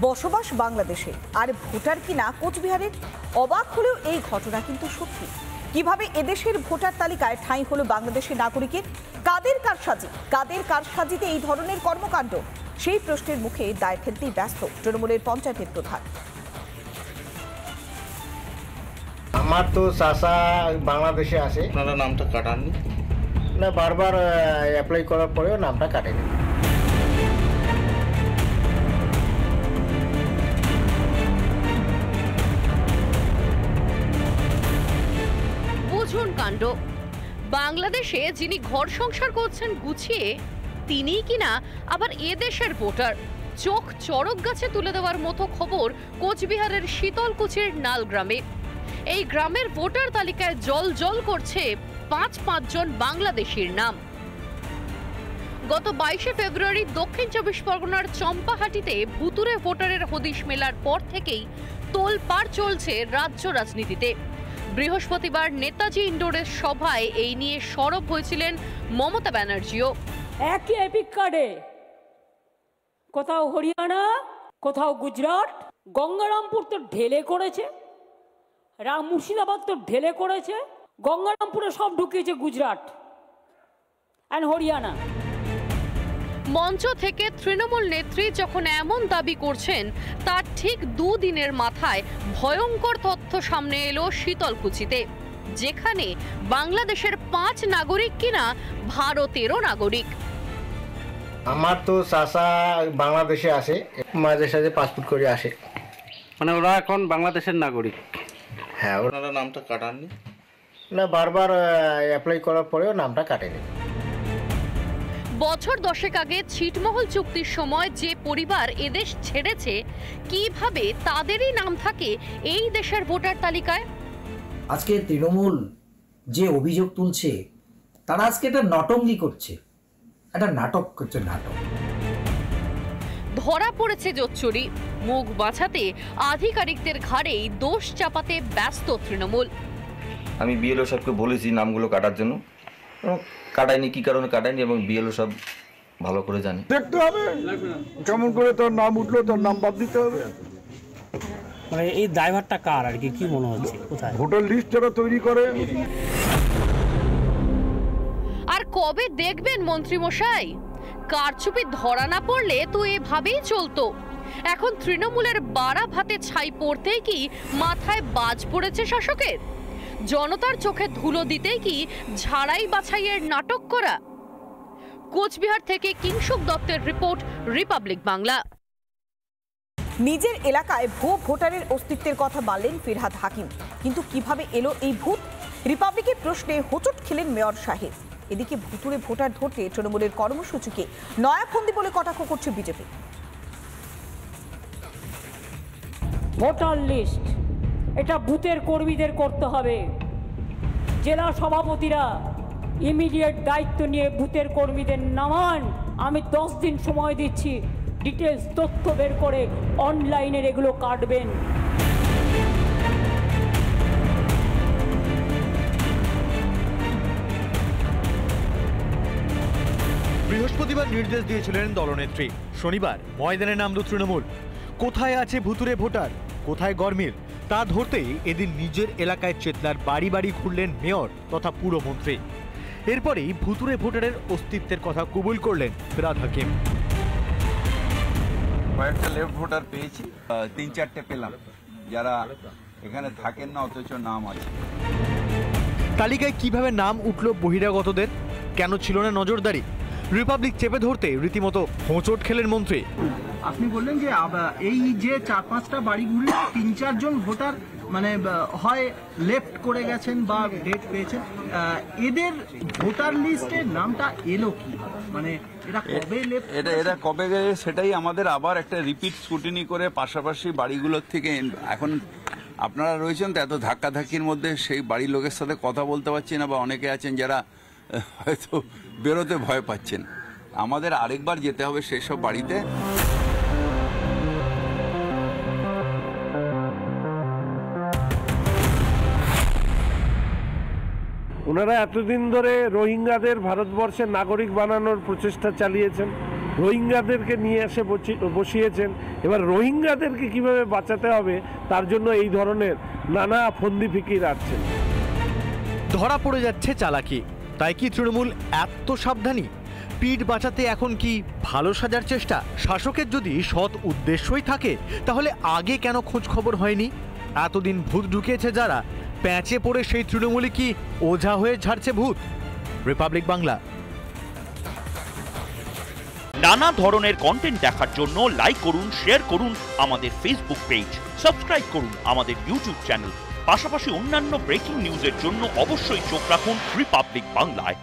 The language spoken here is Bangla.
বসবাস বাংলাদেশে আর ভোটার কিনা কোচবিহারের। অবাক হলেও এই ঘটনা কিন্তু সত্যি। কিভাবে এদেশের ভোটার তালিকায় ঠাঁই হলো বাংলাদেশের নাগরিকের? কাদের কারসাজিতে এই ধরনের কর্মকাণ্ড? সেই প্রশ্নের মুখে দায় ফেলতেই ব্যস্ত তৃণমূলের পঞ্চায়েতের প্রধান। আমার তো চাচা বাংলাদেশে আছে। আপনারা নামটা কাটাননি? না, বারবার অ্যাপ্লাই করার পরেও নামটা কাটেনি। বুঝুন কাণ্ড। বাংলাদেশে যিনি ঘর সংসার করছেন গুছিয়ে, তিনিই কিনা আবার এদেশের ভোটার। চোখ চড়ক গাছে তুলে দেওয়ার মতো খবর কোচবিহারের শীতলকুচির নাল গ্রামে। এই গ্রামের ভোটার তালিকায় জল করছে পাঁচ জন বাংলাদেশির নাম। গত 22শে ফেব্রুয়ারি দক্ষিণ 24 পরগনার চম্পাহাটিতে ভুতুরে ভোটারের হদিশ মেলার পর থেকেই তোলপাড় চলছে রাজ্য রাজনীতিতে। বৃহস্পতিবার নেতাজি ইন্ডোরের সভায় এই নিয়ে সরব হয়েছিলেন মমতা ব্যানার্জিও। একই এপিক কার্ডে কোথাও হরিয়ানা, কোথাও গুজরাট, গঙ্গারামপুর তো ঢেলে করেছে, মুর্শিদাবাদ তো ঢেলে করেছে, গঙ্গারামপুরে সব ঢুকিয়েছে গুজরাট আর হরিয়ানা। মঞ্চ থেকে তৃণমূল নেত্রী যখন এমন দাবি করছেন, তার ঠিক দুদিনের মাথায় ভয়ঙ্কর তথ্য সামনে এলো শীতলকুচিতে, যেখানে বাংলাদেশের 5 নাগরিক কিনা ভারতেরও নাগরিক। আমার তো চাচা বাংলাদেশে আছে, মাঝে সাঝে পাসপোর্ট করে আসে। মানে ওরা এখন বাংলাদেশের নাগরিক? হ্যাঁ। আপনারা নামটা কাটাননি? না, বারবার অ্যাপ্লাই করার পরেও নামটা কাটেনি। বছর 10 আগে ছিটমহল চুক্তির সময় যে পরিবার এদেশ ছেড়েছে, কিভাবে তাদেরই নাম থাকে এই দেশের ভোটার তালিকায়? আজকে তৃণমূল যে অভিযোগ তুলছে, তারা আজকে এটা নটঙ্গি করছে, একটা নাটক করছে, নাটক। ধরা পড়েছে জোচ্চুরি। মুখ বাঁচাতে আধিকারিকদের ঘাড়েই দোষ চাপাতে ব্যস্ত তৃণমূল। আমি বিএলও সাহেবকে বলেছি নামগুলো কাটার জন্য, কাটায়নি। কি কারণে কাটায়নি এবং বিএলও সব ভালো করে জানি। দেখতে হবে কেমন করে তোর নাম উঠলো, তোর নাম বাদ দিতে হবে। মানে এই ড্রাইভারটা কার আর কি মনে হচ্ছে? কোথায় ভোটার লিস্ট যারা তৈরি করে? আর কবে দেখবেন মন্ত্রী মশাই? কারচুপি ধরা না পড়লে তো এভাবেই চলতো। এখন তৃণমূলের বাড়া ভাতে ছাই পড়তেই কি মাথায় বাজ পড়েছে শাসকের? জনতার চোখে ধুলো দিতেই কি ঝাড়াই বাছাইয়ের নাটক করা? কোচবিহার থেকে কিংশুক দত্তের রিপোর্ট, রিপাবলিক বাংলা। নিজের এলাকায় ভুয়ো ভোটারের অস্তিত্বের কথা বললেন ফিরহাদ হাকিম, কিন্তু কিভাবে এলো এই ভূত? রিপাবলিকের প্রশ্নে হোঁচট খেলেন মেয়র সাহেব। এদিকে ভুতুরে ভোটার ধরতে তৃণমূলের কর্মসূচিকে নয়াফন্দি বলে কটাক্ষ করছে বিজেপি। ভোটার লিস্ট এটা বুথের কর্মীদের করতে হবে। জেলা সভাপতিরা ইমিডিয়েট দায়িত্ব নিয়ে বুথের কর্মীদের নামান। আমি 10 দিন সময় দিচ্ছি, ডিটেলস তথ্য বের করে অনলাইনের এগুলো কাটবেন। বৃহস্পতিবার নির্দেশ দিয়েছিলেন দলনেত্রী। শনিবার ময়দানে নামল তৃণমূল। কোথায় আছে ভুতুরে ভোটার, কোথায় গরমিল, তা ধরতেই এদিন নিজের এলাকায় চেতলার বাড়ি বাড়ি ঘুরলেন মেয়র তথা পুরমন্ত্রী। এরপরেই ভুতুরে ভোটারের অস্তিত্বের কথা কবুল করলেন ফিরহাদ হাকিম। কয়েকটা লেফট ভোটার পেয়েছি, 3-4টে পেলাম যারা এখানে থাকেন না অথচ নাম আছে। তালিকায় কিভাবে নাম উঠল বহিরাগতদের? কেন ছিল না নজরদারি? রিপাবলিক চেপে ধরতে রীতিমতো হোঁচট খেলেন মন্ত্রী। আপনি বললেন যে এই যে 4-5টা বাড়ি ঘুরে 3-4 জন ভোটার মানে হয় লেফট করে গেছেন বা ডেট পেয়েছেন, এদের ভোটার লিস্টের নামটা এলো কি? মানে এরা কবে গেলে সেটাই আমাদের আবার একটা রিপিট স্ক্রুটিনি করে পাশাপাশি বাড়িগুলোর থেকে। এখন আপনারা রয়েছেন তো এত ধাক্কাধাক্কির মধ্যে, সেই বাড়ির লোকের সাথে কথা বলতে পারছি না, বা অনেকে আছেন যারা হয়তো বেরোতে ভয় পাচ্ছেন। আমাদের আরেকবার যেতে হবে সেই সব বাড়িতে। ওনারা এতদিন ধরে রোহিঙ্গাদের ভারতবর্ষের নাগরিক বানানোর প্রচেষ্টা চালিয়েছেন। রোহিঙ্গাদেরকে নিয়ে এসে বসিয়েছেন। এবার রোহিঙ্গাদেরকে কিভাবে বাঁচাতে হবে তার জন্য এই ধরনের নানা ফন্দি ফিকির আসছেন। ধরা পড়ে যাচ্ছে চালাকি, তাই কি তৃণমূল এত সাবধানী? পিঠ বাঁচাতে এখন কি ভালো সাজার চেষ্টা? শাসকের যদি সৎ উদ্দেশ্যই থাকে তাহলে আগে কেন খোঁজ খবর হয়নি? এতদিন ভূত ঢুকিয়েছে যারা, প্যাঁচে পড়ে সেই তৃণমূলই কি ওঝা হয়ে ঝাড়ছে ভূত? রিপাবলিক বাংলা। নানা ধরনের কন্টেন্ট দেখার জন্য লাইক করুন, শেয়ার করুন আমাদের ফেসবুক পেজ, সাবস্ক্রাইব করুন আমাদের ইউটিউব চ্যানেল। পাশাপাশি অন্যান্য ব্রেকিং নিউজের জন্য অবশ্যই চোখ রাখুন রিপাবলিক বাংলায়।